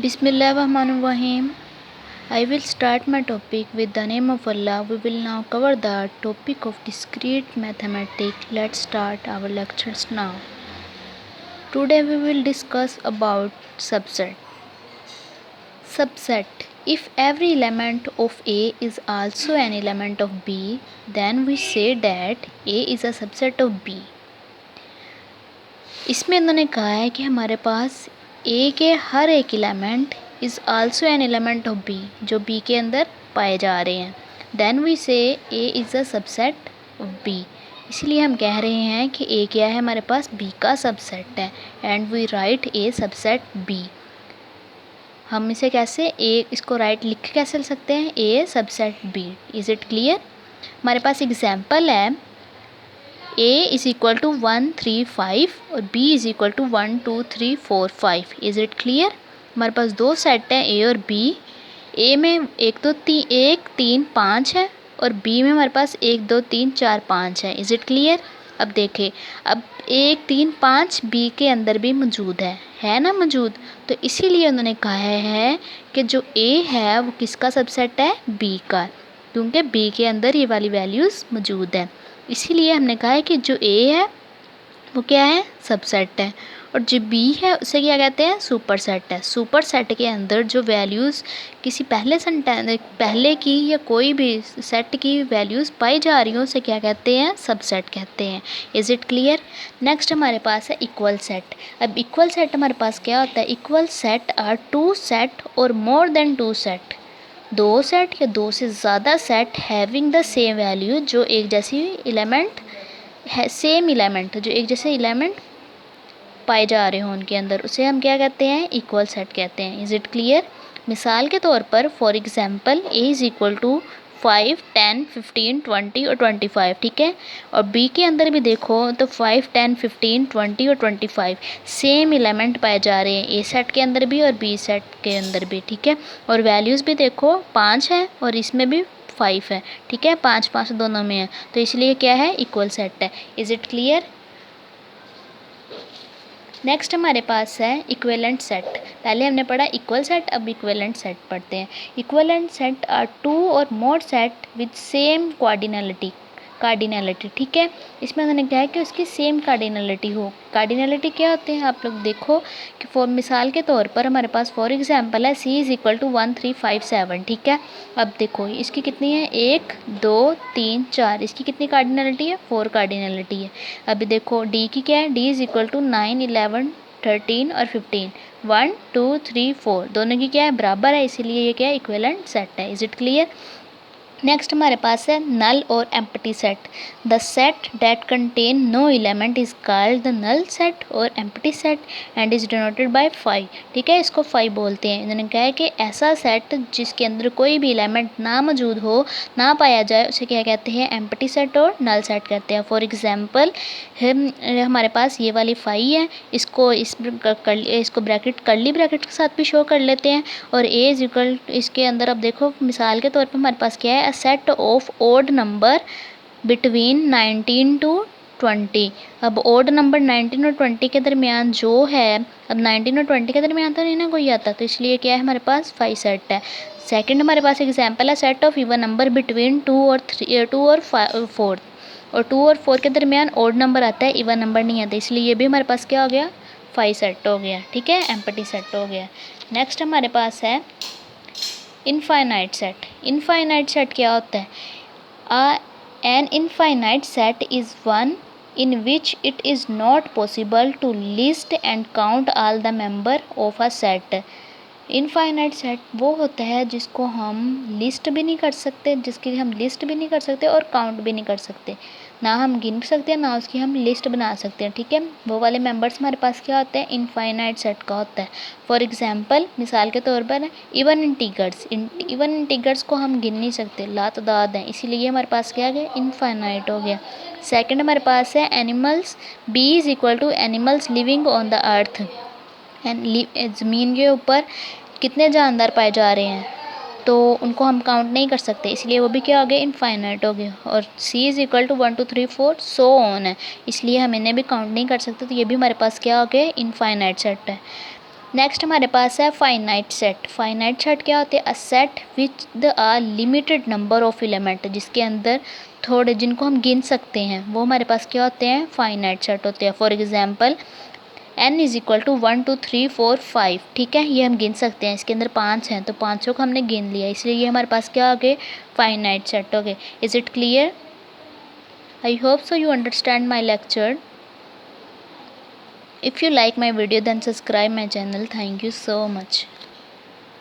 Bismillahirrahmanirrahim. I will start my topic with the name of Allah. We will now cover the topic of discrete mathematics. Let's start our lectures now. Today we will discuss about subset. Subset. If every element of A is also an element of B, then we say that A is a subset of B. इसमें इन्होंने कहा है कि हमारे पास A के हर एक element is also an element of B, जो B के अंदर पाए जा रहे हैं. देन वी से A is a subset of B. इसलिए हम कह रहे हैं कि A क्या है, हमारे पास B का सबसेट है. And we write A subset B. हम इसे कैसे इसको लिख कैसे सकते हैं, A subset B. Is it clear? हमारे पास एग्जाम्पल है A इज़ इक्वल टू 1 3 5 और B is equal to 1 2 3 4 5. Is it clear? हमारे पास दो सेट हैं A और B. A में 1 2 3 5 है और B में हमारे पास 1 2 3 4 5 है. Is it clear? अब देखें, अब 1 3 5 B के अंदर भी मौजूद है ना मौजूद. तो इसीलिए उन्होंने कहा है कि जो A है वो किसका सबसेट है, B का, क्योंकि B के अंदर ये वाली वैल्यूज़ मौजूद है. इसीलिए हमने कहा है कि जो A है वो क्या है, सबसेट है, और जो B है उसे क्या कहते हैं, सुपर सेट है. सुपर सेट के अंदर जो वैल्यूज़ किसी पहले की या कोई भी सेट की वैल्यूज़ पाई जा रही हो उसे क्या कहते हैं, सबसेट कहते हैं. Is it clear? नेक्स्ट हमारे पास है इक्वल सेट. अब इक्वल सेट हमारे पास क्या होता है, equal set are two set और मोर देन टू सेट. दो सेट या दो से ज़्यादा set having the same value, जो एक जैसी एलिमेंट है, सेम एलिमेंट जो एक जैसे एलिमेंट पाए जा रहे हों उनके अंदर, उसे हम क्या कहते हैं, इक्वल सेट कहते हैं. Is it clear? मिसाल के तौर पर for example A is equal to 5 10 15 20 और 25. ठीक है, और B के अंदर भी देखो तो 5 10 15 20 और 25 सेम एलिमेंट पाए जा रहे हैं, A सेट के अंदर भी और B सेट के अंदर भी. ठीक है, और वैल्यूज़ भी देखो 5 है और इसमें भी 5 है. ठीक है, 5 5 दोनों में है, तो इसलिए क्या है, इक्वल सेट है. Is it clear? नेक्स्ट हमारे पास है इक्विवेलेंट सेट. पहले हमने पढ़ा इक्वल सेट, अब इक्विवेलेंट सेट पढ़ते हैं. इक्विवेलेंट सेट आर टू और मोर सेट विद सेम कार्डिनलिटी. ठीक है, इसमें उन्होंने कहा है कि उसकी सेम कार्डिनलिटी हो. कार्डिनलिटी क्या होते हैं, आप लोग देखो कि फॉर मिसाल के तौर पर हमारे पास फॉर एग्जांपल है C इज़ इक्वल टू 1 3 5 7. ठीक है, अब देखो इसकी कितनी है, 1 2 3 4, इसकी कितनी कार्डिनलिटी है, 4 कार्डिनलिटी है. अभी देखो D की क्या है, D इज़ इक्वल टू 9 11 13 और 15. 1 2 3 4 दोनों की क्या है, बराबर है, इसीलिए ये क्या है, इक्विवेलेंट सेट है. Is it clear? नेक्स्ट हमारे पास है नल और empty set. The set that contain no element is called the null set और empty set and is denoted by 5. ठीक है, इसको 5 बोलते हैं. इन्होंने कहा है कि ऐसा सेट जिसके अंदर कोई भी एलिमेंट ना मौजूद हो, ना पाया जाए, उसे क्या कहते हैं, एम्प्टी सेट और नल सेट कहते हैं. फॉर एग्जाम्पल हमारे पास ये वाली 5 है, इसको ब्रैकेट कर्ली ब्रैकेट के साथ भी शो कर लेते हैं. और A इज इक्वल, इसके अंदर अब देखो मिसाल के तौर पर हमारे पास क्या है, a set of odd number between 19 two 20. अब ओड नंबर 19 और 20 के दरमियान जो है, अब 19 और 20 के दरमियान तो नहीं ना कोई आता, तो इसलिए क्या है, हमारे पास 5 सेट है. सेकंड हमारे पास एग्जांपल है set of even number between 2 और 4. और 2 और 4 के दरमियान ओड नंबर आता है, इवन नंबर नहीं आता, इसलिए ये भी हमारे पास क्या हो गया, 5 सेट हो गया. ठीक है, एम्प्टी सेट हो गया. नेक्स्ट हमारे पास है इनफाइनाइट सेट. इनफाइनाइट सेट क्या होता है, an infinite set is one in which it is not possible to list and count all the member of a set. Infinite set वो होता है जिसको हम लिस्ट भी नहीं कर सकते, जिसकी हम लिस्ट भी नहीं कर सकते और काउंट भी नहीं कर सकते, ना हम गिन सकते हैं ना उसकी हम लिस्ट बना सकते हैं. ठीक है, वो वाले मेंबर्स हमारे पास क्या होते हैं, इनफाइनाइट सेट का होता है. फॉर एग्जांपल मिसाल के तौर पर इवन इंटीगर्स को हम गिन नहीं सकते, लातदाद हैं, इसीलिए हमारे पास क्या आ गया, इनफाइनाइट हो गया. सेकंड हमारे पास है animals. B is equal to animals living on the earth. ज़मीन के ऊपर कितने जानदार पाए जा रहे हैं, तो उनको हम काउंट नहीं कर सकते, इसलिए वो भी क्या हो गया, इनफाइनाइट हो गया. और C is equal to 1 2 3 4 so on है, इसलिए हम इन्हें भी काउंट नहीं कर सकते, तो ये भी हमारे पास क्या हो गया, इनफाइनाइट सेट है. नेक्स्ट हमारे पास है फाइनाइट सेट। फाइनाइट सेट क्या होते हैं? A set which the a limited number of element, जिसके अंदर थोड़े, जिनको हम गिन सकते हैं, वो हमारे पास क्या होते हैं? फाइनाइट सेट होते हैं। For example n is equal to 1 2 3 4 5, ठीक है, ये हम गिन सकते हैं। इसके अंदर 5 हैं तो पाँचों को हमने गिन लिया, इसलिए ये हमारे पास क्या हो गए? फाइनाइट सेट हो गए। Is it clear? I hope so you understand my lecture. If you like my video then subscribe my channel. Thank you so much.